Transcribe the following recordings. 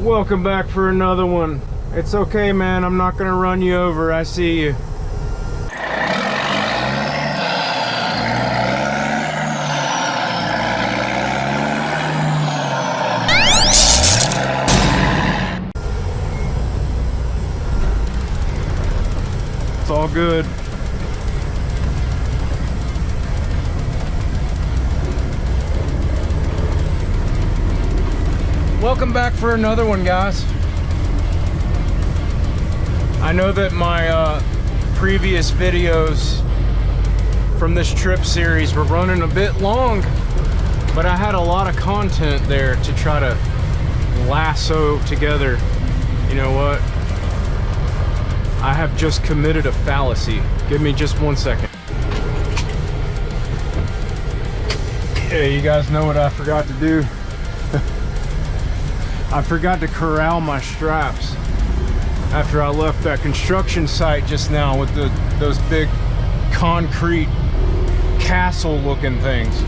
Welcome back for another one. It's okay, man. I'm not gonna run you over. I see you. It's all good. Welcome back for another one, guys. I know that my previous videos from this trip series were running a bit long, but I had a lot of content there to try to lasso together. You know what? I have just committed a fallacy. Give me just 1 second. Yeah, you guys know what I forgot to do? I forgot to corral my straps after I left that construction site just now with those big concrete castle looking things.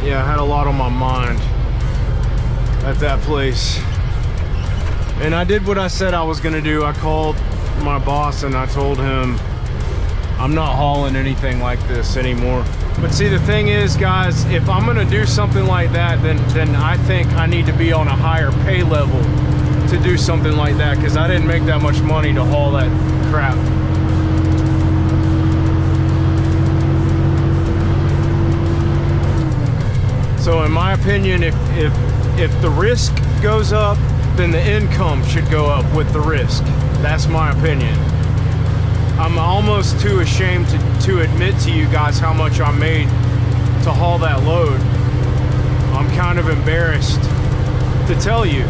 Yeah, I had a lot on my mind at that place. And I did what I said I was gonna do. I called my boss and I told him I'm not hauling anything like this anymore. But see, the thing is, guys, if I'm gonna do something like that, then I think I need to be on a higher pay level to do something like that, because I didn't make that much money to haul that crap. So in my opinion, if the risk goes up, then the income should go up with the risk. That's my opinion. I'm almost too ashamed to admit to you guys how much I made to haul that load. I'm kind of embarrassed to tell you,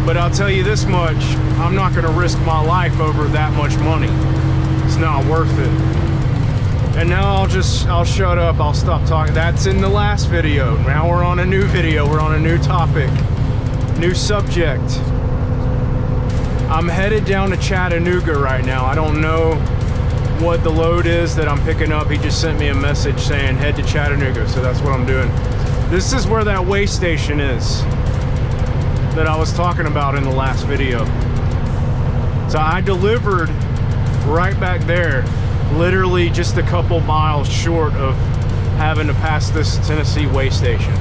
but I'll tell you this much: I'm not going to risk my life over that much money. It's not worth it. And now I'll shut up. I'll stop talking. That's in the last video. Now we're on a new video. We're on a new topic, new subject. I'm headed down to Chattanooga right now. I don't know what the load is that I'm picking up. He just sent me a message saying head to Chattanooga, so that's what I'm doing. This is where that weigh station is that I was talking about in the last video. So I delivered right back there, literally just a couple miles short of having to pass this Tennessee weigh station.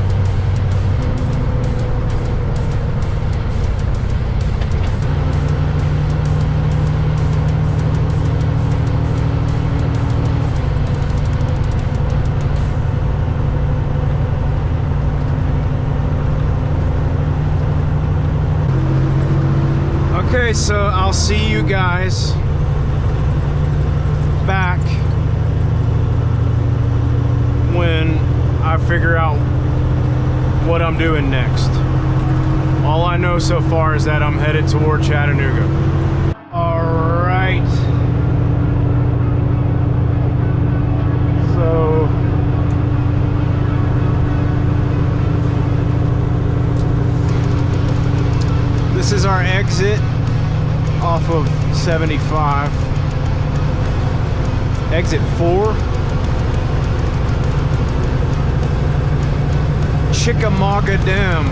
Okay, so I'll see you guys back when I figure out what I'm doing next. All I know so far is that I'm headed toward Chattanooga. All right. So this is our exit off of 75. Exit 4. Chickamauga Dam,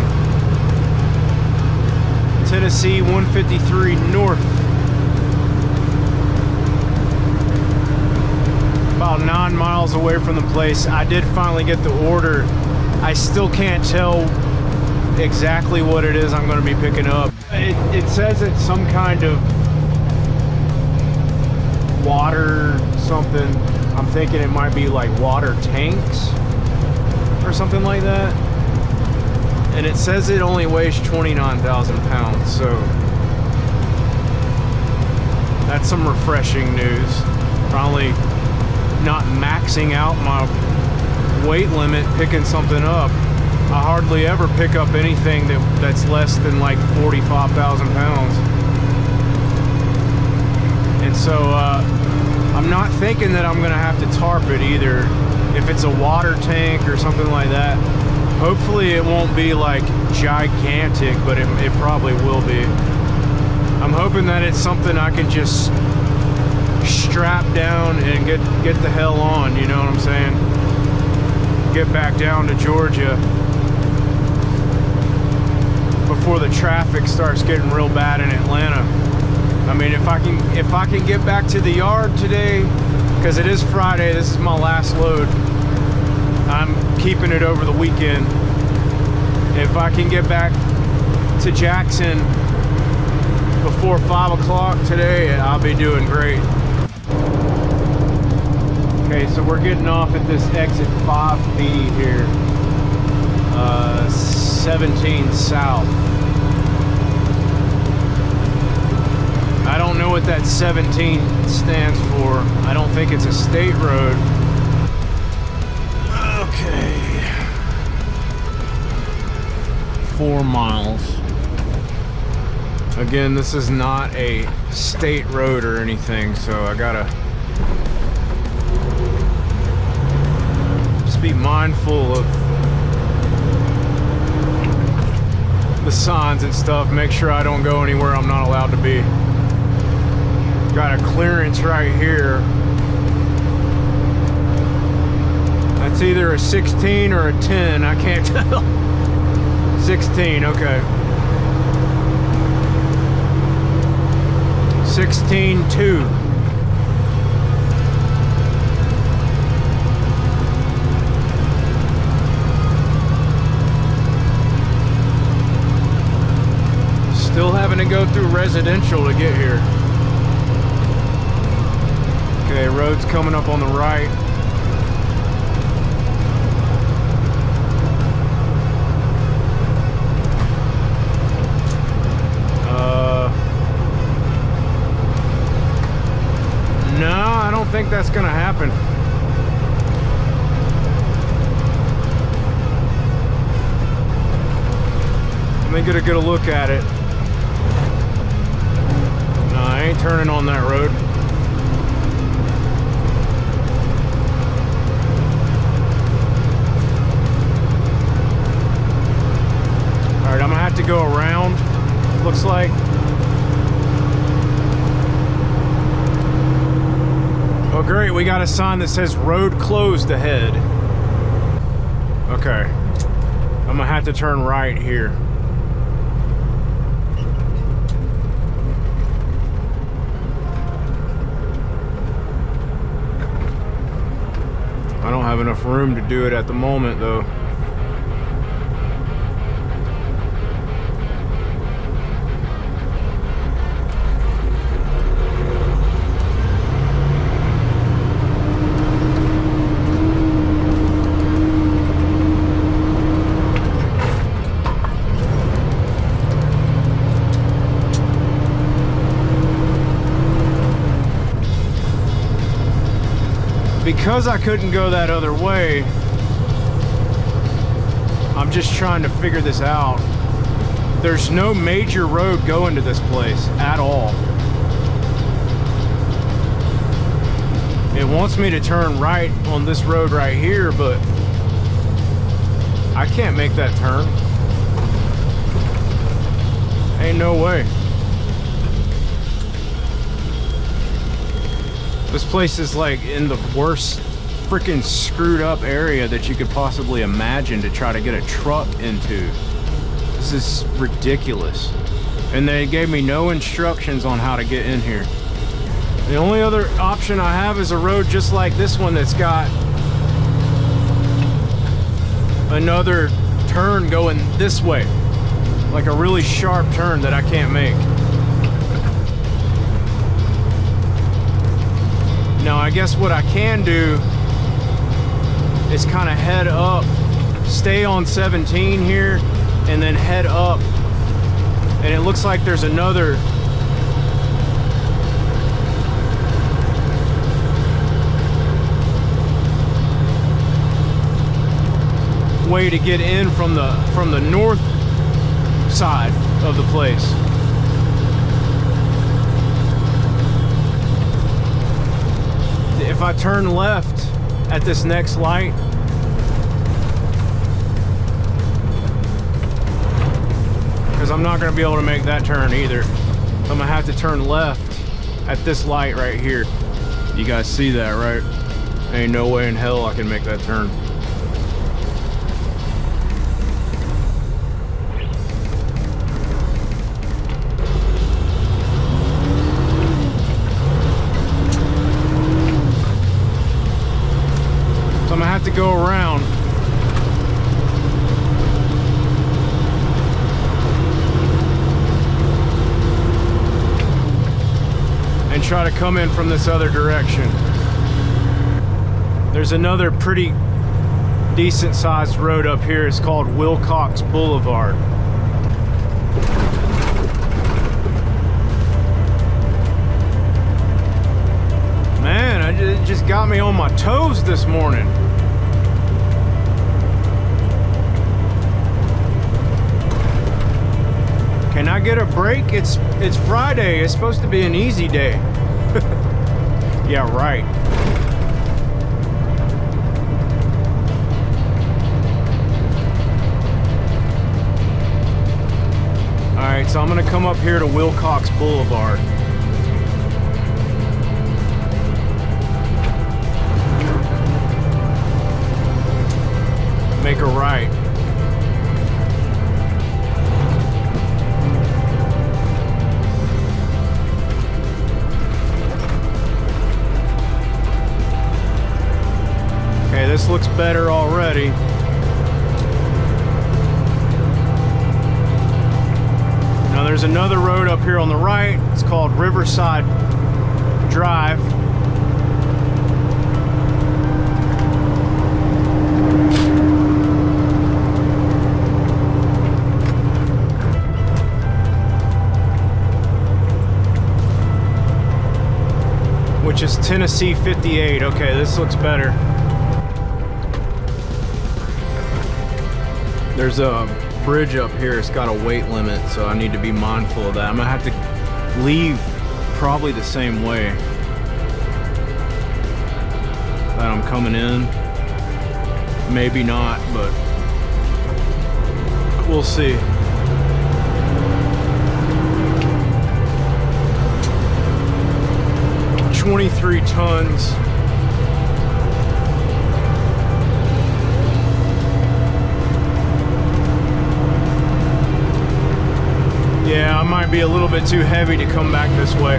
Tennessee 153 North. About 9 miles away from the place. I did finally get the order. I still can't tell exactly what it is I'm going to be picking up. It says it's some kind of water something. I'm thinking it might be like water tanks or something like that. And it says it only weighs 29,000 pounds, so that's some refreshing news. Probably not maxing out my weight limit picking something up. I hardly ever pick up anything that's less than like 45,000 pounds. And so I'm not thinking that I'm gonna have to tarp it either. If it's a water tank or something like that, hopefully it won't be like gigantic, but it probably will be. I'm hoping that it's something I can just strap down and get the hell on, you know what I'm saying? Get back down to Georgia before the traffic starts getting real bad in Atlanta. I mean, if I can get back to the yard today, because it is Friday, this is my last load. I'm keeping it over the weekend. If I can get back to Jackson before 5 o'clock today, I'll be doing great. Okay, so we're getting off at this exit 5B here, 17 South. I don't know what that 17 stands for. I don't think it's a state road. Okay. 4 miles. Again, this is not a state road or anything, so I gotta just be mindful of the signs and stuff. Make sure I don't go anywhere I'm not allowed to be. Got a clearance right here. That's either a 16 or a 10, I can't tell. 16, okay. 16-2. Still having to go through residential to get here. Okay, road's coming up on the right. No, I don't think that's gonna happen. Let me get a good look at it. No, I ain't turning on that road. Alright, I'm gonna have to go around, looks like. Oh great, we got a sign that says road closed ahead. Okay, I'm gonna have to turn right here. I don't have enough room to do it at the moment though. Because I couldn't go that other way, I'm just trying to figure this out. There's no major road going to this place at all. It wants me to turn right on this road right here, but I can't make that turn. Ain't no way. This place is like in the worst freaking screwed up area that you could possibly imagine to try to get a truck into. This is ridiculous. And they gave me no instructions on how to get in here. The only other option I have is a road just like this one that's got another turn going this way. Like a really sharp turn that I can't make. Now, I guess what I can do is kind of head up, stay on 17 here, and then head up. And it looks like there's another way to get in from the north side of the place. If I turn left at this next light, because I'm not going to be able to make that turn either. I'm going to have to turn left at this light right here. You guys see that, right? Ain't no way in hell I can make that turn. try to come in from this other direction. There's another pretty decent sized road up here. It's called Wilcox Boulevard. Man, it just got me on my toes this morning. Can I get a break? It's Friday. It's supposed to be an easy day. Yeah, right. All right, so I'm gonna come up here to Wilcox Boulevard. Make a right. Okay, this looks better already. Now there's another road up here on the right. It's called Riverside Drive. Which is Tennessee 58. Okay, this looks better. There's a bridge up here. It's got a weight limit, so I need to be mindful of that. I'm gonna have to leave probably the same way that I'm coming in. Maybe not, but we'll see. $23 tons. Yeah, I might be a little bit too heavy to come back this way.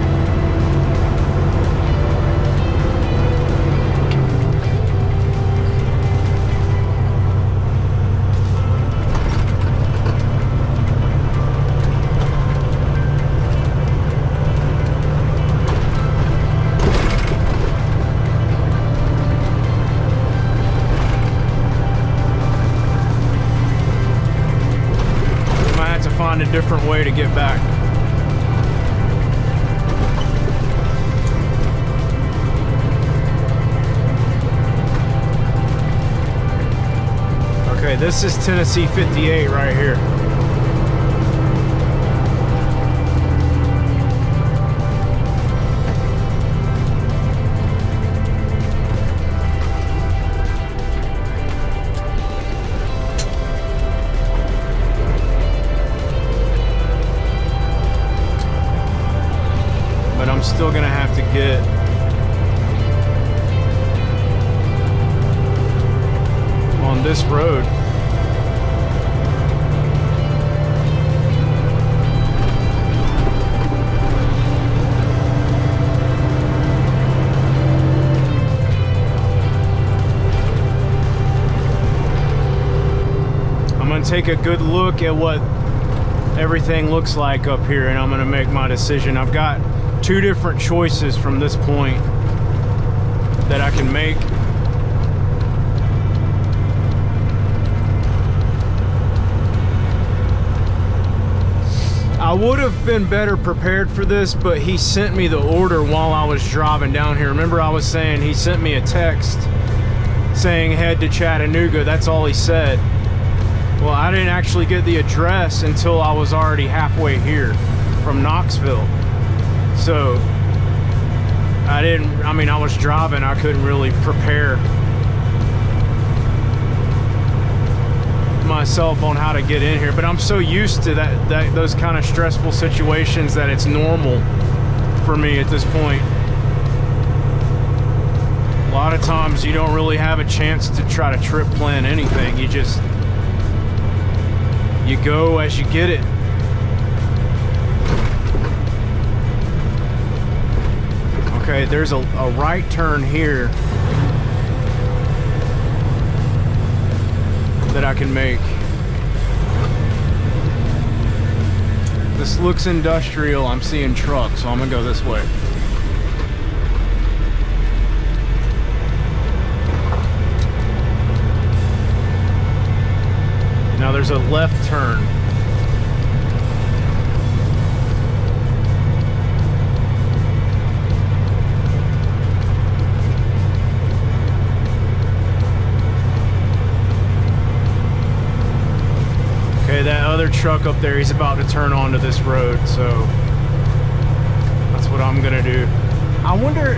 Find a different way to get back. Okay, this is Tennessee 58 right here. I'm still gonna have to get on this road. I'm gonna take a good look at what everything looks like up here, and I'm gonna make my decision. I've got two different choices from this point that I can make. I would have been better prepared for this, but he sent me the order while I was driving down here. Remember, I was saying he sent me a text saying head to Chattanooga. That's all he said. Well, I didn't actually get the address until I was already halfway here from Knoxville. So I was driving, I couldn't really prepare myself on how to get in here, but I'm so used to those kind of stressful situations that it's normal for me at this point. A lot of times you don't really have a chance to try to trip plan anything. You go as you get it. Okay, there's a right turn here that I can make. This looks industrial. I'm seeing trucks, so I'm gonna go this way. Now there's a left turn. Okay, that other truck up there, he's about to turn onto this road, so that's what I'm gonna do. I wonder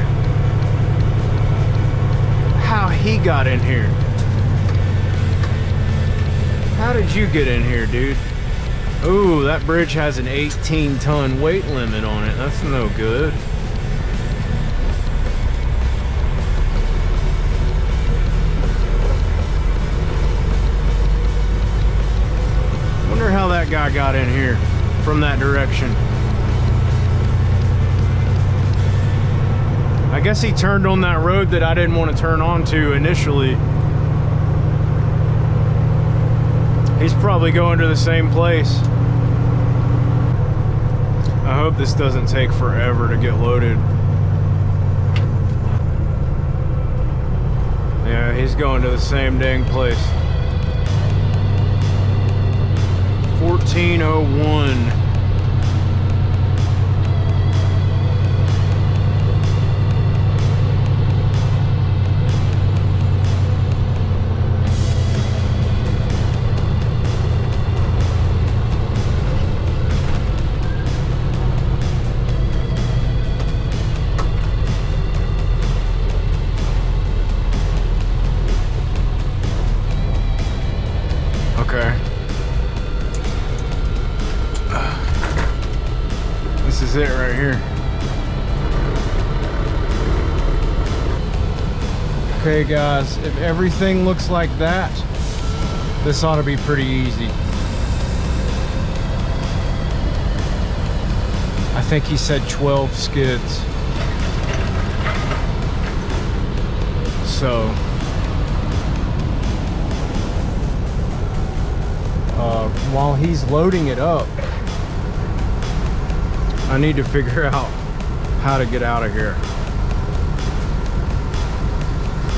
how he got in here. How did you get in here, dude? Ooh, that bridge has an 18-ton weight limit on it. That's no good. Wonder how that guy got in here from that direction. I guess he turned on that road that I didn't want to turn onto initially. He's probably going to the same place. I hope this doesn't take forever to get loaded. Yeah, he's going to the same dang place. 1401. Okay. This is it right here. Okay guys, if everything looks like that, this ought to be pretty easy. I think he said 12 skids. So while he's loading it up, I need to figure out how to get out of here,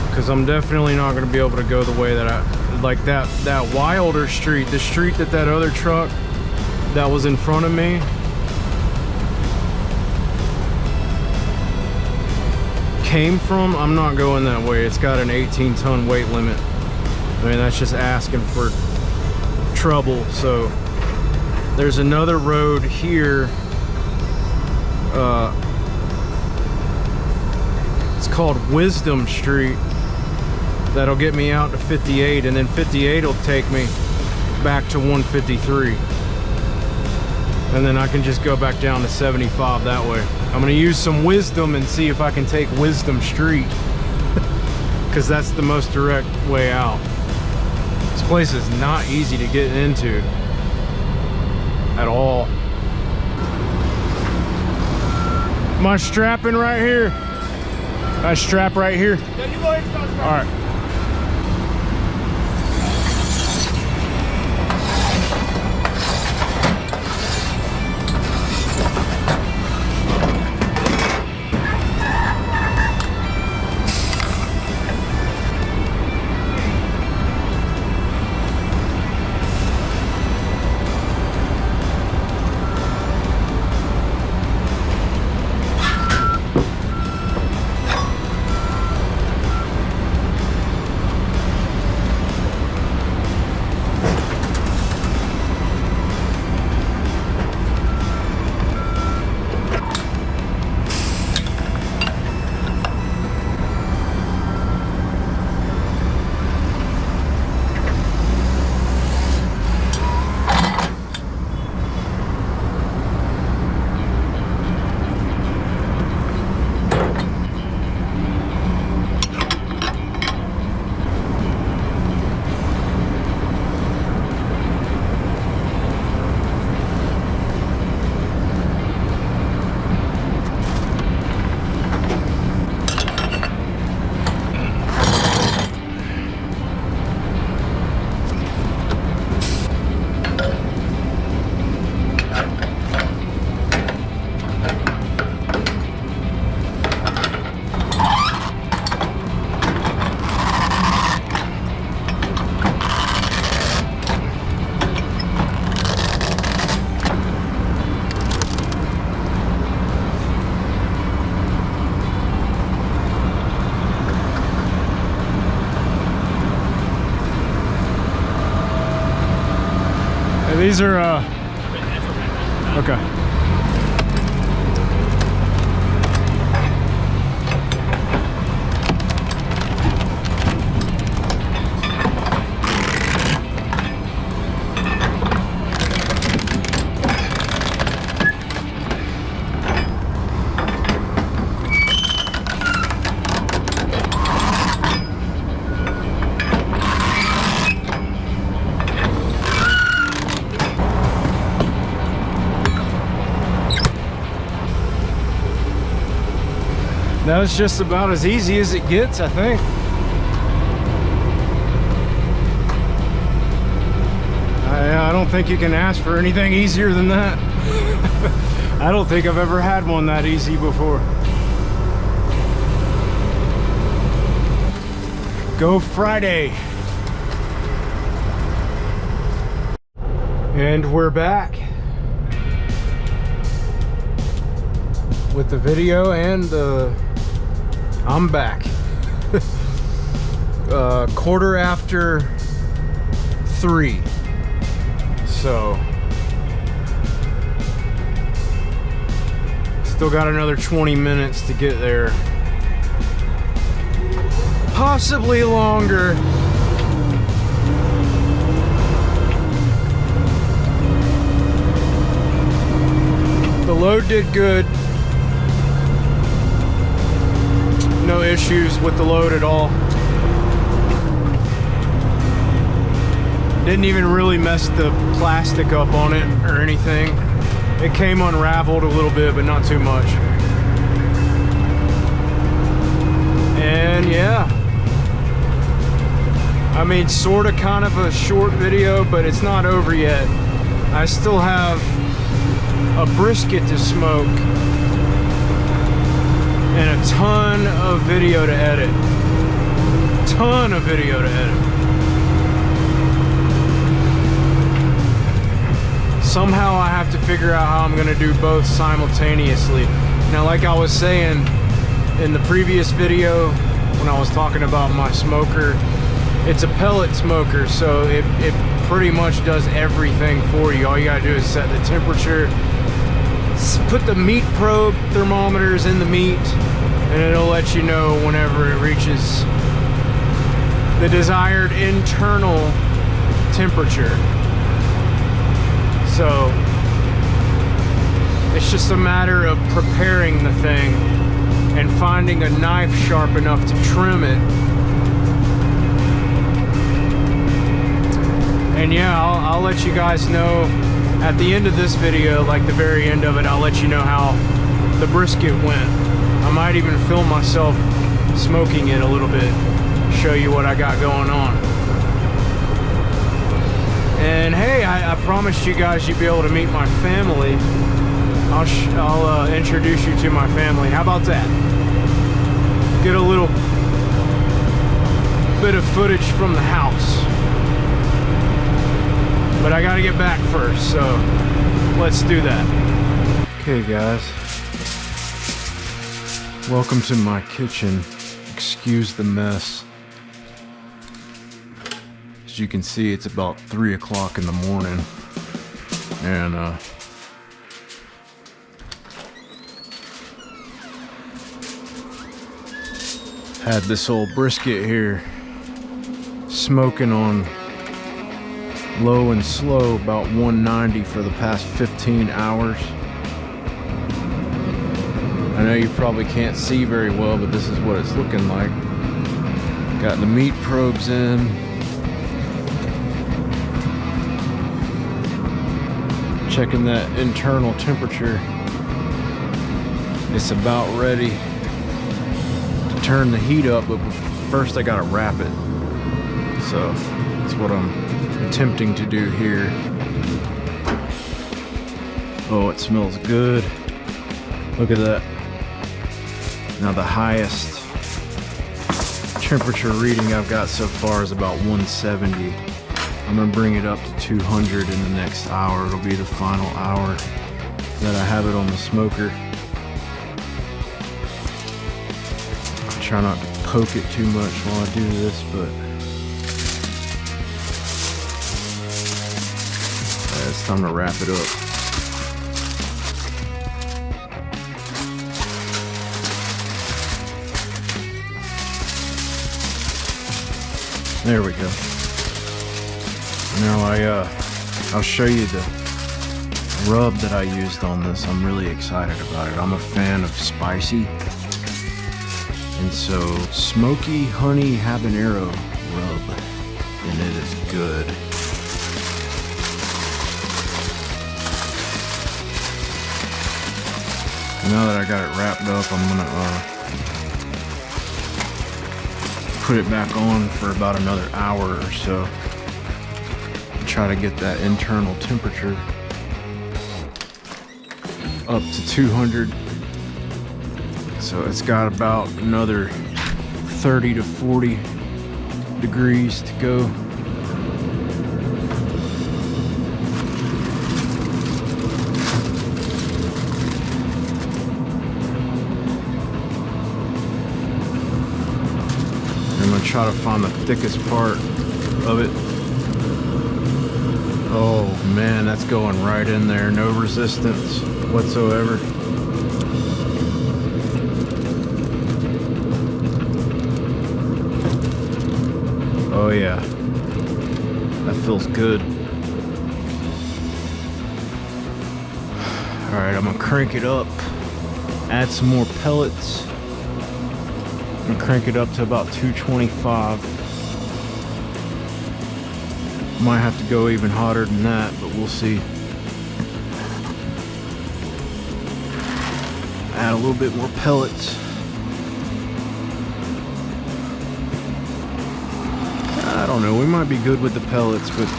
because I'm definitely not going to be able to go the way that I like. That Wilder street, the street that other truck that was in front of me came from, I'm not going that way. It's got an 18-ton weight limit. I mean, that's just asking for trouble. So there's another road here. It's called Wisdom Street. That'll get me out to 58, and then 58 will take me back to 153, and then I can just go back down to 75 that way. I'm gonna use some wisdom and see if I can take Wisdom Street, because that's the most direct way out. This place is not easy to get into at all. Am I strapping right here? I strap right here? Yeah, you go ahead and start strapping. All right. These are, okay. That was just about as easy as it gets, I think. I don't think you can ask for anything easier than that. I don't think I've ever had one that easy before. Go Friday. And we're back with the video and the I'm back. 3:15. So still got another 20 minutes to get there. Possibly longer. The load did good. No issues with the load at all. Didn't even really mess the plastic up on it or anything. It came unraveled a little bit, but not too much. And yeah, I mean, sort of kind of a short video, but it's not over yet. I still have a brisket to smoke and a ton of video to edit. Ton of video to edit. Somehow I have to figure out how I'm gonna do both simultaneously. Now, like I was saying in the previous video when I was talking about my smoker, it's a pellet smoker, so it pretty much does everything for you. All you gotta do is set the temperature, put the meat probe thermometers in the meat, and it'll let you know whenever it reaches the desired internal temperature. So it's just a matter of preparing the thing and finding a knife sharp enough to trim it. And yeah, I'll let you guys know at the end of this video, like the very end of it, I'll let you know how the brisket went. I might even film myself smoking it a little bit, show you what I got going on. And hey, I promised you guys you'd be able to meet my family. I'll introduce you to my family. How about that? Get a little bit of footage from the house. But I gotta get back first, so let's do that. Okay guys, welcome to my kitchen. Excuse the mess. As you can see, it's about 3 o'clock in the morning, and had this old brisket here smoking on low and slow, about 190 for the past 15 hours. I know you probably can't see very well, but this is what it's looking like. Got the meat probes in. Checking that internal temperature. It's about ready to turn the heat up, but first I gotta wrap it. So that's what I'm attempting to do here. Oh, it smells good. Look at that. Now the highest temperature reading I've got so far is about 170. I'm gonna bring it up to 200 in the next hour. It'll be the final hour that I have it on the smoker. I try not to poke it too much while I do this, but time to wrap it up. There we go. Now I'll show you the rub that I used on this. I'm really excited about it. I'm a fan of spicy. And so smoky honey habanero rub, and it is good. Now that I got it wrapped up, I'm gonna put it back on for about another hour or so. Try to get that internal temperature up to 200. So it's got about another 30 to 40 degrees to go. I'm gonna try to find the thickest part of it. Oh man, that's going right in there. No resistance whatsoever. Oh yeah, that feels good. All right, I'm gonna crank it up, add some more pellets, and crank it up to about 225. Might have to go even hotter than that, but we'll see. Add a little bit more pellets. I don't know, we might be good with the pellets, but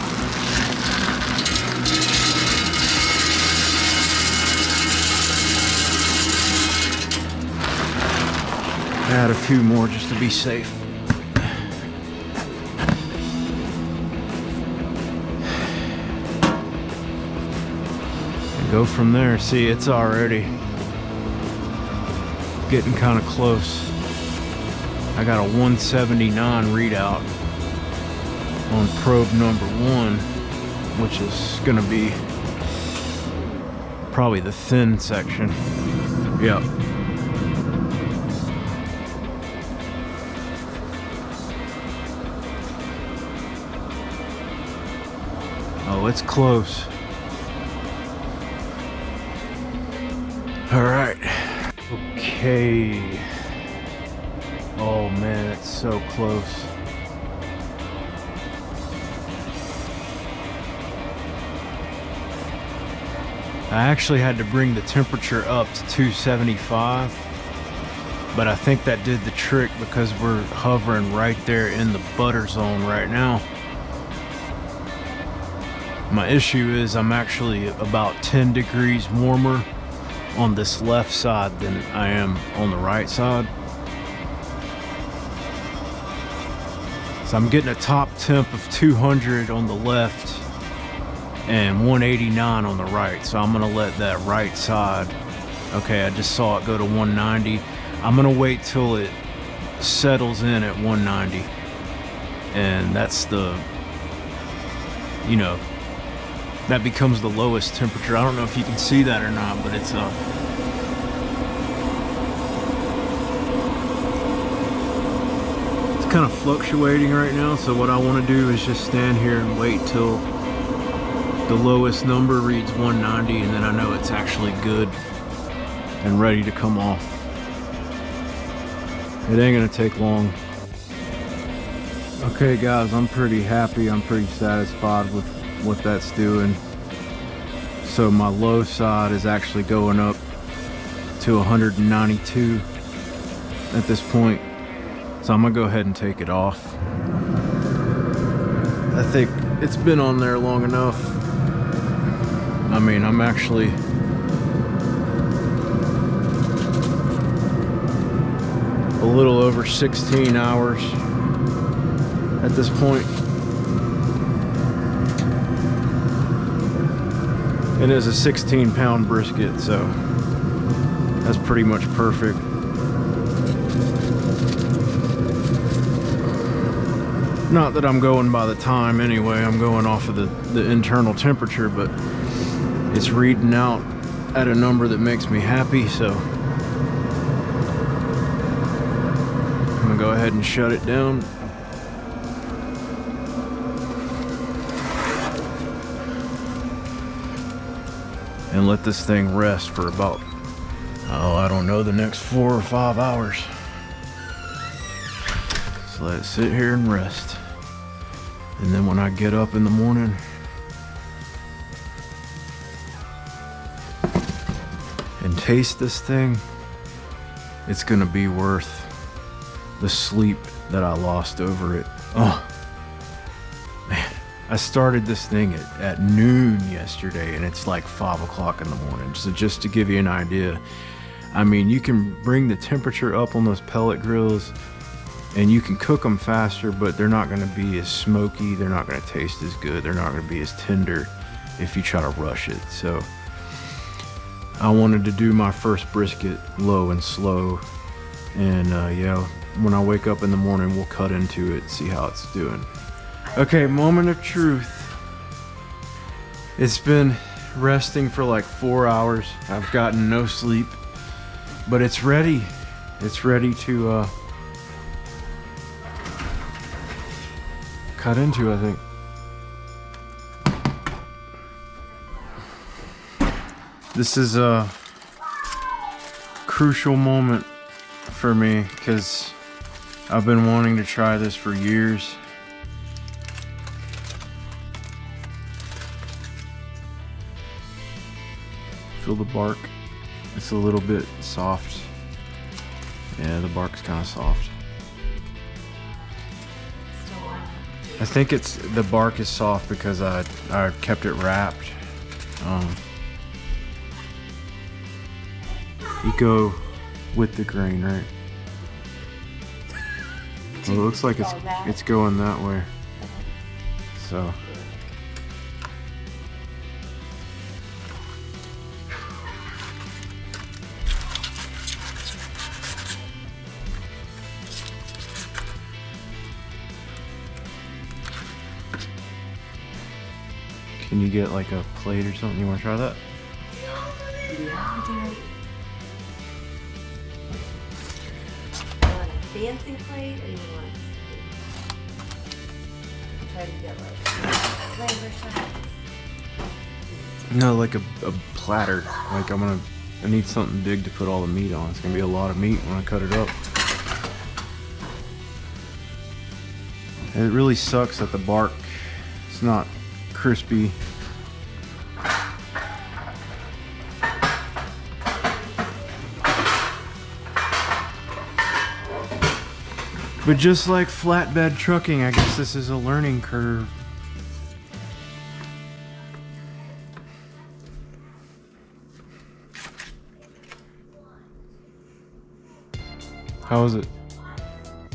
add a few more just to be safe. And go from there. See, it's already getting kind of close. I got a 179 readout on probe number 1, which is gonna be probably the thin section. Yep. Oh, it's close. All right. Okay. Oh man, it's so close. I actually had to bring the temperature up to 275, but I think that did the trick because we're hovering right there in the butter zone right now. My issue is I'm actually about 10 degrees warmer on this left side than I am on the right side. So I'm getting a top temp of 200 on the left and 189 on the right. So I'm gonna let that right side, okay, I just saw it go to 190. I'm gonna wait till it settles in at 190. And that's the, you know, that becomes the lowest temperature. I don't know if you can see that or not, but it's kind of fluctuating right now. So what I want to do is just stand here and wait till the lowest number reads 190, and then I know it's actually good and ready to come off. It ain't gonna take long. Okay guys, I'm pretty happy. I'm pretty satisfied with what that's doing. So my low side is actually going up to 192 at this point. So I'm gonna go ahead and take it off. I think it's been on there long enough. I mean, I'm actually a little over 16 hours at this point. It is a 16-pound brisket, so that's pretty much perfect. Not that I'm going by the time anyway, I'm going off of the internal temperature, but it's reading out at a number that makes me happy, so I'm gonna go ahead and shut it down. And let this thing rest for about, oh, I don't know, the next 4 or 5 hours. So let it sit here and rest. And then when I get up in the morning, and taste this thing, it's gonna be worth the sleep that I lost over it. Oh, man. I started this thing at noon yesterday, and it's like 5 o'clock in the morning. So just to give you an idea, I mean, you can bring the temperature up on those pellet grills and you can cook them faster, but they're not gonna be as smoky. They're not gonna taste as good. They're not gonna be as tender if you try to rush it. So I wanted to do my first brisket low and slow. And yeah, when I wake up in the morning, we'll cut into it, see how it's doing. Okay, moment of truth. It's been resting for like 4 hours. I've gotten no sleep, but it's ready. It's ready to cut into, I think. This is a crucial moment for me because I've been wanting to try this for years. Feel the bark. It's a little bit soft. Yeah, the bark's kind of soft. I think it's the bark is soft because I kept it wrapped. You go with the grain, right? Well, it looks like it's going that way. So. Can you get like a plate or something? You want to try that? Yeah, dude. Fancy plate, or you want try to get like flavor shots? No, like a platter. Like I need something big to put all the meat on. It's gonna be a lot of meat when I cut it up. And it really sucks that the bark, it's not crispy. But just like flatbed trucking, I guess this is a learning curve. How is it?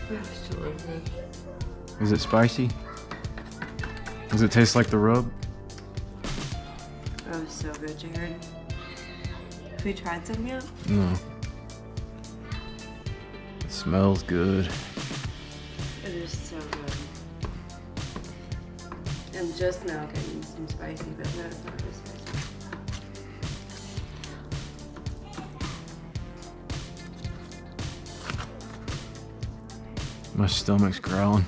It's delicious. Is it spicy? Does it taste like the rub? Oh, so good, Jared. Have we tried some yet? No. It smells good. It is so good. And just now getting some spicy, but no, it's not really spicy. My stomach's growling.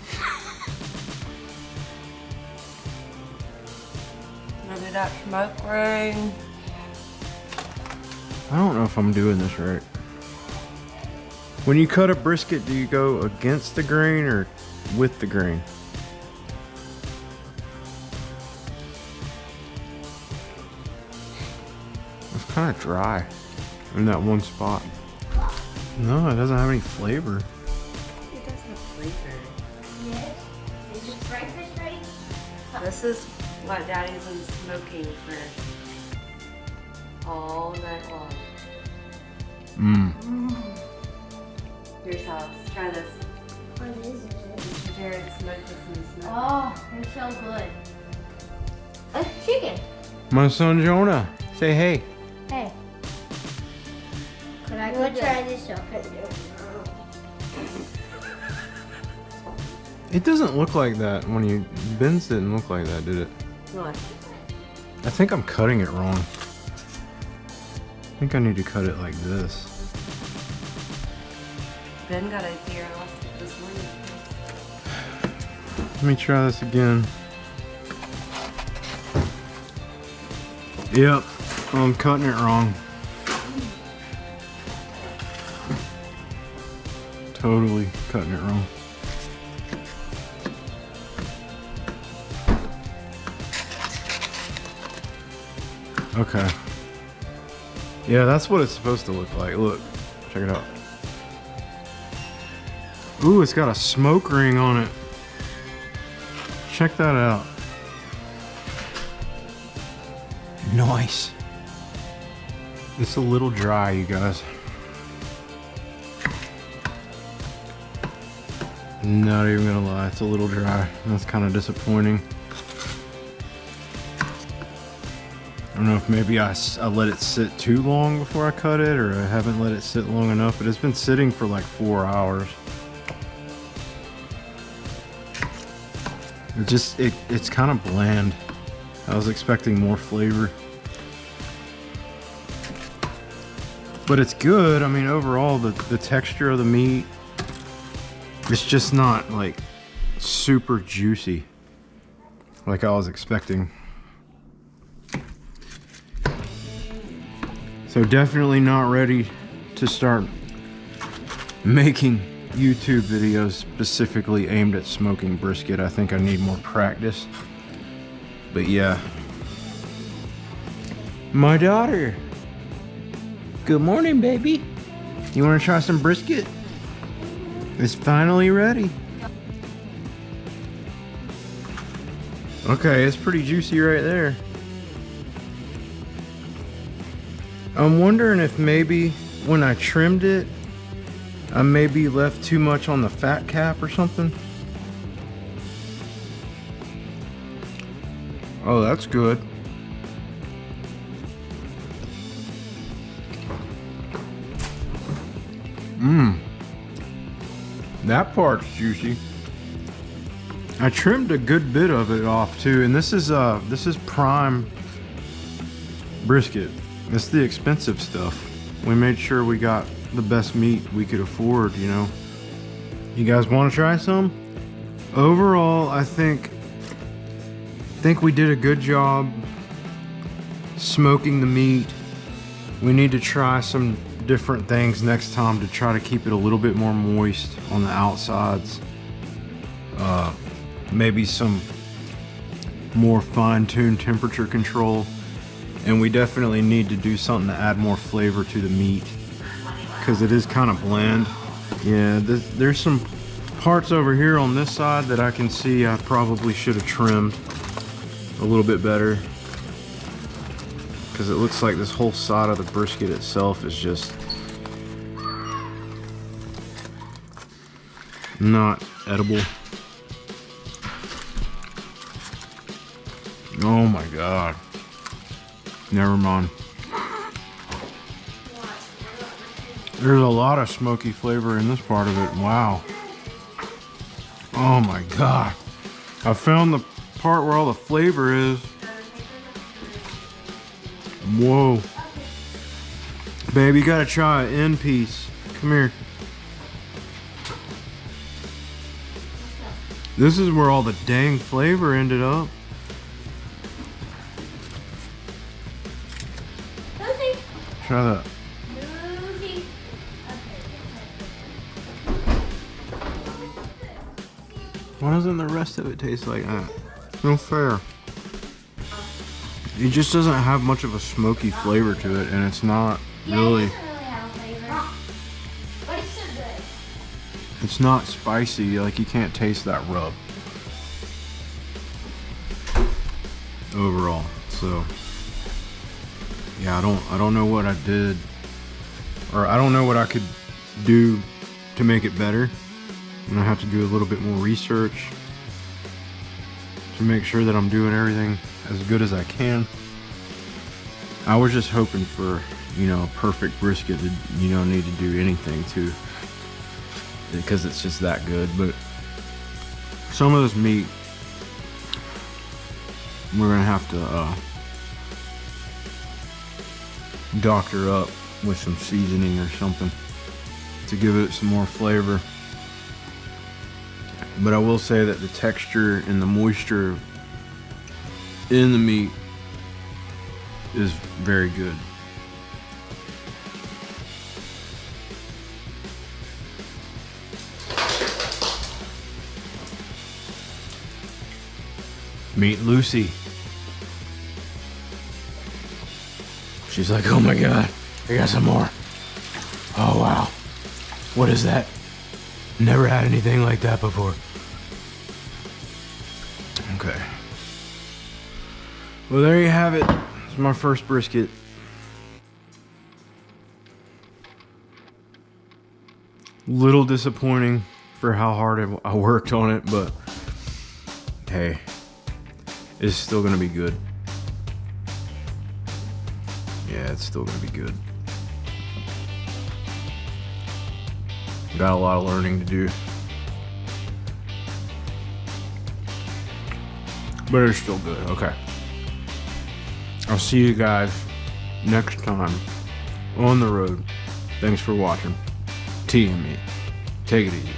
Look at that smoke ring. I don't know if I'm doing this right. When you cut a brisket, do you go against the grain or with the grain? It's kind of dry in that one spot. No, it doesn't have any flavor. It does have flavor. Yes. Is your fried fish ready? This is what Daddy's been smoking for all night long. Mmm. Here's how. Try this. What is it? Mr. Jared smoked this in the smoke. Oh, they're so good. A chicken. My son Jonah, say hey. Hey. Could I go try this? So I could do it. It doesn't look like that when you... Ben's didn't look like that, did it? What? I think I'm cutting it wrong. I think I need to cut it like this. Ben got a deer this morning. Let me try this again. Yep, I'm cutting it wrong. Totally cutting it wrong. Okay. Yeah, that's what it's supposed to look like. Look, check it out. Ooh, it's got a smoke ring on it. Check that out. Nice. It's a little dry, you guys. Not even gonna lie, it's a little dry. That's kind of disappointing. I don't know if maybe I let it sit too long before I cut it, or I haven't let it sit long enough, but it's been sitting for like 4 hours. It's kind of bland. I was expecting more flavor. But it's good. I mean, overall, the texture of the meat, it's just not like super juicy like I was expecting. So definitely not ready to start making YouTube videos specifically aimed at smoking brisket. I think I need more practice. But yeah. My daughter. Good morning, baby. You want to try some brisket? It's finally ready. Okay, it's pretty juicy right there. I'm wondering if maybe when I trimmed it, I maybe left too much on the fat cap or something. Oh, that's good. That part's juicy. I trimmed a good bit of it off too, and this is prime brisket. This is the expensive stuff. We made sure we got the best meat we could afford, you know. You guys want to try some? Overall, I think we did a good job smoking the meat. We need to try some different things next time to try to keep it a little bit more moist on the outsides. Maybe some more fine-tuned temperature control. And we definitely need to do something to add more flavor to the meat, because it is kind of bland. Yeah, there's some parts over here on this side that I can see I probably should have trimmed a little bit better, because it looks like this whole side of the brisket itself is just not edible. Oh my god. Never mind. There's a lot of smoky flavor in this part of it. Wow. Oh my god. I found the part where all the flavor is. Whoa. Babe, you gotta try an end piece. Come here. This is where all the dang flavor ended up. Try that. Why doesn't the rest of it taste like that? No fair. It just doesn't have much of a smoky flavor to it, and it's not really. It's not spicy. Like, you can't taste that rub overall. So yeah, I don't know what I did, or I don't know what I could do to make it better. I'm gonna have to do a little bit more research to make sure that I'm doing everything as good as I can. I was just hoping for, you know, a perfect brisket that you don't need to do anything to, because it's just that good. But Some of this meat we're gonna have to doctor up with some seasoning or something to give it some more flavor. But I will say that the texture and the moisture in the meat is very good. Meet Lucy. She's like, oh my God, I got some more. Oh wow, what is that? Never had anything like that before. Okay. Well, there you have it. It's my first brisket. Little disappointing for how hard I worked on it, but hey, it's still gonna be good. Yeah, it's still gonna be good. Got a lot of learning to do. But it's still good, okay. I'll see you guys next time on the road. Thanks for watching. TME. Take it easy.